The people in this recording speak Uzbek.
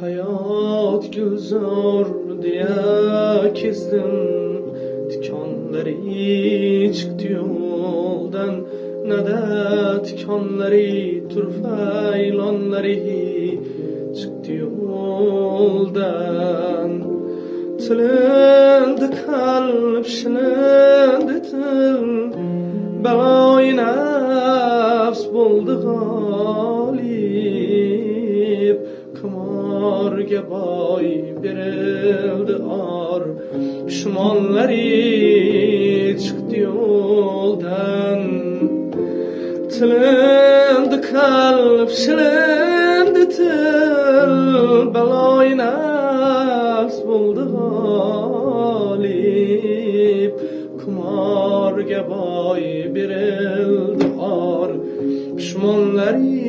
Hayat gülzar diye kestim, tikanları çıktı yoldan. Ne de tikanları, turfaylanları çıktı yoldan. Tilindi kalp, şilindi til, belayı nefs buldu galip. Kumarga boy berildi ar, pishmonlari chiqdi yo'ldan. Tilindi qalb, shilindi til, baloyi nafs bo'ldi g'olib. Kumarga boy berildi ar, pishmonlari